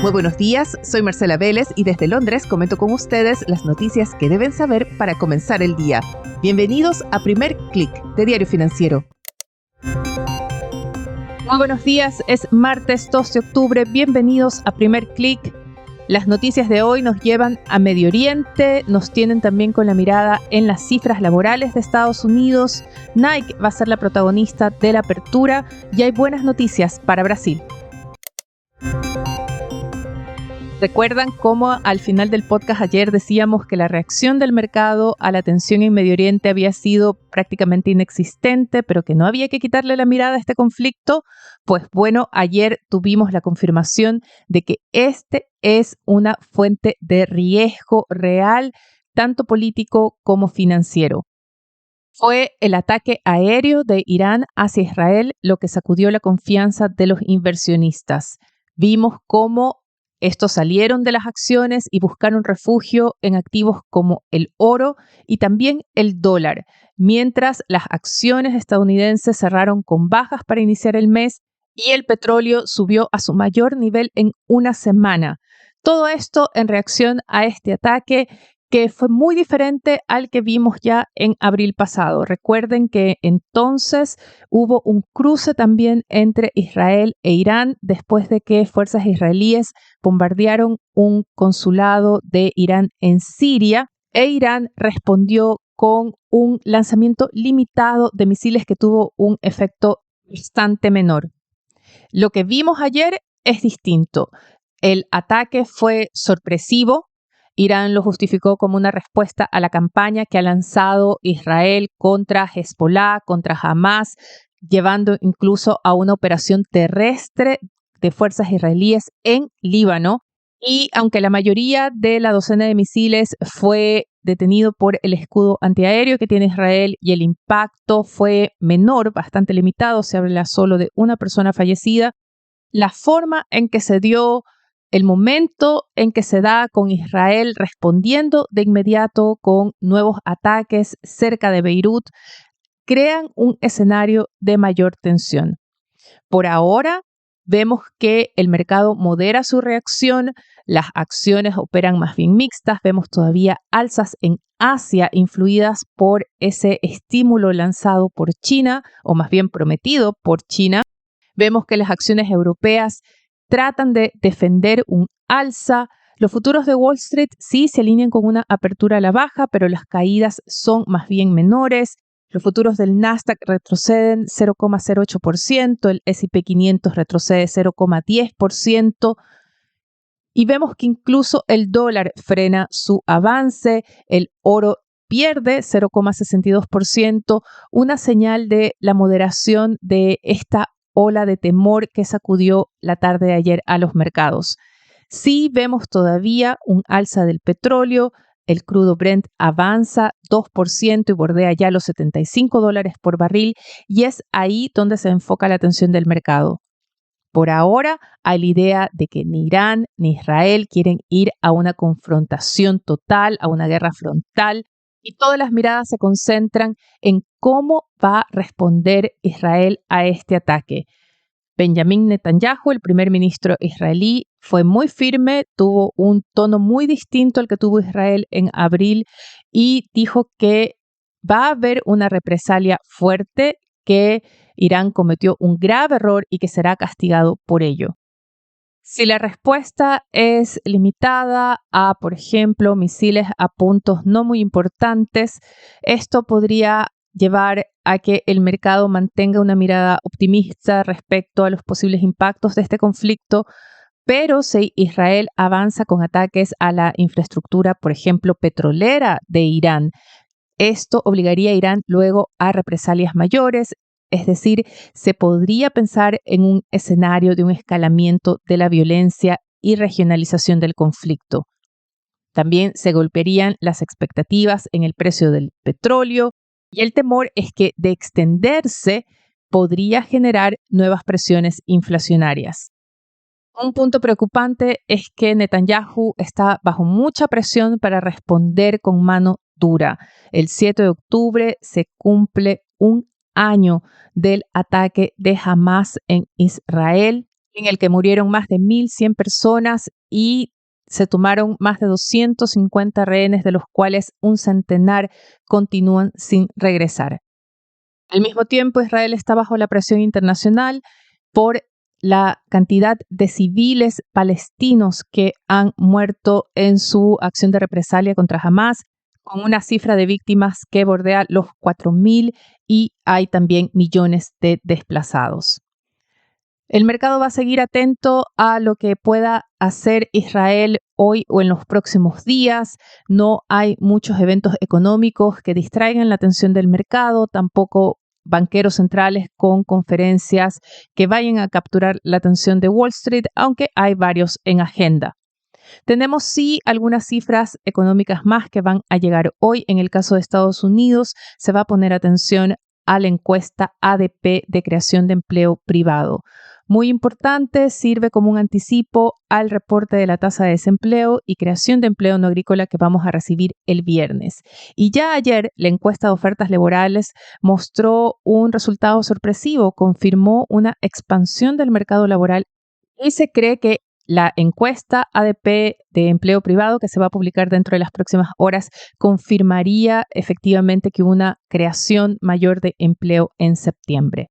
Muy buenos días, soy Marcela Vélez y desde Londres comento con ustedes las noticias que deben saber para comenzar el día. Bienvenidos a Primer Click de Diario Financiero. Muy buenos días, es martes 2 de octubre, bienvenidos a Primer Click. Las noticias de hoy nos llevan a Medio Oriente, nos tienen también con la mirada en las cifras laborales de Estados Unidos. Nike va a ser la protagonista de la apertura y hay buenas noticias para Brasil. ¿Recuerdan cómo al final del podcast ayer decíamos que la reacción del mercado a la tensión en Medio Oriente había sido prácticamente inexistente, pero que no había que quitarle la mirada a este conflicto? Pues bueno, ayer tuvimos la confirmación de que este es una fuente de riesgo real, tanto político como financiero. Fue el ataque aéreo de Irán hacia Israel lo que sacudió la confianza de los inversionistas. Vimos cómo estos salieron de las acciones y buscaron refugio en activos como el oro y también el dólar, mientras las acciones estadounidenses cerraron con bajas para iniciar el mes y el petróleo subió a su mayor nivel en una semana. Todo esto en reacción a este ataque que fue muy diferente al que vimos ya en abril pasado. Recuerden que entonces hubo un cruce también entre Israel e Irán después de que fuerzas israelíes bombardearon un consulado de Irán en Siria e Irán respondió con un lanzamiento limitado de misiles que tuvo un efecto bastante menor. Lo que vimos ayer es distinto. El ataque fue sorpresivo. Irán lo justificó como una respuesta a la campaña que ha lanzado Israel contra Hezbollah, contra Hamas, llevando incluso a una operación terrestre de fuerzas israelíes en Líbano. Y aunque la mayoría de la docena de misiles fue detenido por el escudo antiaéreo que tiene Israel y el impacto fue menor, bastante limitado, se habla solo de una persona fallecida, la forma en que se dio, el momento en que se da con Israel respondiendo de inmediato con nuevos ataques cerca de Beirut, crean un escenario de mayor tensión. Por ahora, vemos que el mercado modera su reacción, las acciones operan más bien mixtas, vemos todavía alzas en Asia influidas por ese estímulo lanzado por China, o más bien prometido por China. Vemos que las acciones europeas tratan de defender un alza. Los futuros de Wall Street sí se alinean con una apertura a la baja, pero las caídas son más bien menores. Los futuros del Nasdaq retroceden 0,08%, el S&P 500 retrocede 0,10% y vemos que incluso el dólar frena su avance, el oro pierde 0,62%, una señal de la moderación de esta ola de temor que sacudió la tarde de ayer a los mercados. Sí vemos todavía un alza del petróleo, el crudo Brent avanza 2% y bordea ya los $75 por barril y es ahí donde se enfoca la atención del mercado. Por ahora hay la idea de que ni Irán ni Israel quieren ir a una confrontación total, a una guerra frontal, y todas las miradas se concentran en cómo va a responder Israel a este ataque. Benjamin Netanyahu, el primer ministro israelí, fue muy firme, tuvo un tono muy distinto al que tuvo Israel en abril y dijo que va a haber una represalia fuerte, que Irán cometió un grave error y que será castigado por ello. Si la respuesta es limitada a, por ejemplo, misiles a puntos no muy importantes, esto podría llevar a que el mercado mantenga una mirada optimista respecto a los posibles impactos de este conflicto, pero si Israel avanza con ataques a la infraestructura, por ejemplo, petrolera de Irán, esto obligaría a Irán luego a represalias mayores. Es decir, se podría pensar en un escenario de un escalamiento de la violencia y regionalización del conflicto. También se golpearían las expectativas en el precio del petróleo y el temor es que de extenderse podría generar nuevas presiones inflacionarias. Un punto preocupante es que Netanyahu está bajo mucha presión para responder con mano dura. El 7 de octubre se cumple un año del ataque de Hamas en Israel. en el que murieron más de 1.100 personas y se tomaron más de 250 rehenes, de los cuales un centenar continúan sin regresar. Al mismo tiempo, Israel está bajo la presión internacional por la cantidad de civiles palestinos que han muerto en su acción de represalia contra Hamás, con una cifra de víctimas que bordea los 4.000 y hay también millones de desplazados. El mercado va a seguir atento a lo que pueda hacer Israel hoy o en los próximos días. No hay muchos eventos económicos que distraigan la atención del mercado, tampoco banqueros centrales con conferencias que vayan a capturar la atención de Wall Street, aunque hay varios en agenda. Tenemos sí algunas cifras económicas más que van a llegar hoy. En el caso de Estados Unidos, se va a poner atención a la encuesta ADP de creación de empleo privado. Muy importante, sirve como un anticipo al reporte de la tasa de desempleo y creación de empleo no agrícola que vamos a recibir el viernes. Y ya ayer la encuesta de ofertas laborales mostró un resultado sorpresivo, confirmó una expansión del mercado laboral y se cree que la encuesta ADP de empleo privado que se va a publicar dentro de las próximas horas confirmaría efectivamente que hubo una creación mayor de empleo en septiembre.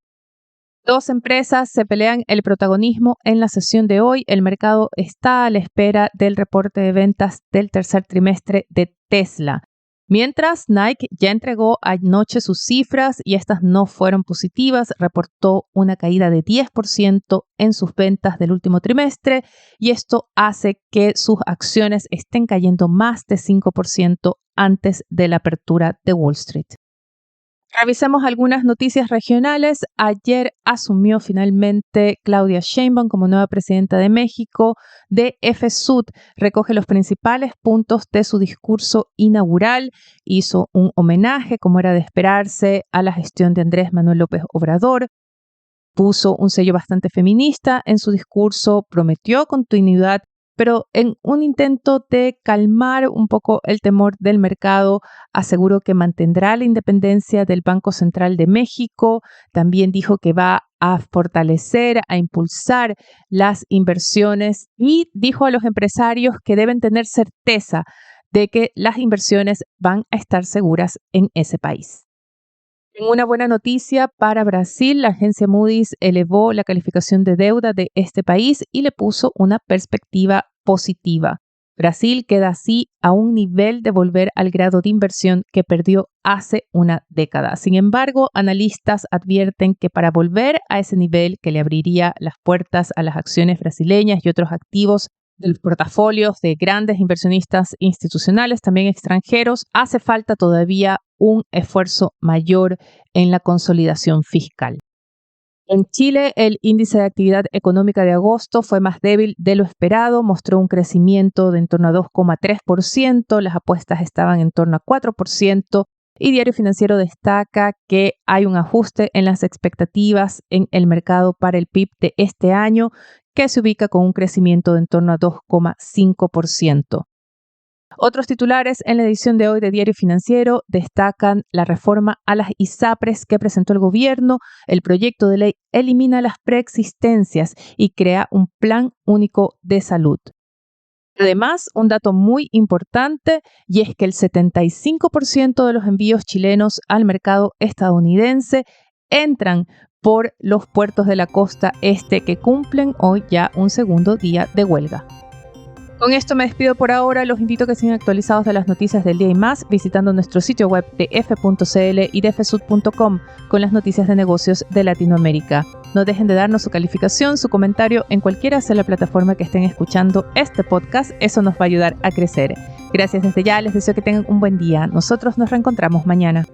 Dos empresas se pelean el protagonismo en la sesión de hoy. El mercado está a la espera del reporte de ventas del tercer trimestre de Tesla. Mientras, Nike ya entregó anoche sus cifras y estas no fueron positivas. Reportó una caída de 10% en sus ventas del último trimestre y esto hace que sus acciones estén cayendo más de 5% antes de la apertura de Wall Street. Revisemos algunas noticias regionales. Ayer asumió finalmente Claudia Sheinbaum como nueva presidenta de México. DF Sud recoge los principales puntos de su discurso inaugural. Hizo un homenaje, como era de esperarse, a la gestión de Andrés Manuel López Obrador. Puso un sello bastante feminista en su discurso, prometió continuidad, pero en un intento de calmar un poco el temor del mercado, aseguró que mantendrá la independencia del Banco Central de México. También dijo que va a fortalecer, a impulsar las inversiones y dijo a los empresarios que deben tener certeza de que las inversiones van a estar seguras en ese país. En una buena noticia para Brasil, la agencia Moody's elevó la calificación de deuda de este país y le puso una perspectiva positiva. Brasil queda así a un nivel de volver al grado de inversión que perdió hace una década. Sin embargo, analistas advierten que para volver a ese nivel que le abriría las puertas a las acciones brasileñas y otros activos de los portafolios de grandes inversionistas institucionales, también extranjeros, hace falta todavía un esfuerzo mayor en la consolidación fiscal. En Chile, el índice de actividad económica de agosto fue más débil de lo esperado, mostró un crecimiento de en torno a 2,3%, las apuestas estaban en torno a 4%, y Diario Financiero destaca que hay un ajuste en las expectativas en el mercado para el PIB de este año, que se ubica con un crecimiento de en torno a 2,5%. Otros titulares en la edición de hoy de Diario Financiero destacan la reforma a las ISAPRES que presentó el gobierno. El proyecto de ley elimina las preexistencias y crea un plan único de salud. Además, un dato muy importante y es que el 75% de los envíos chilenos al mercado estadounidense entran por los puertos de la costa este que cumplen hoy ya un segundo día de huelga. Con esto me despido por ahora. Los invito a que sigan actualizados de las noticias del día y más visitando nuestro sitio web de f.cl y de fsud.com con las noticias de negocios de Latinoamérica. No dejen de darnos su calificación, su comentario en cualquiera sea la plataforma que estén escuchando este podcast. Eso nos va a ayudar a crecer. Gracias desde ya. Les deseo que tengan un buen día. Nosotros nos reencontramos mañana.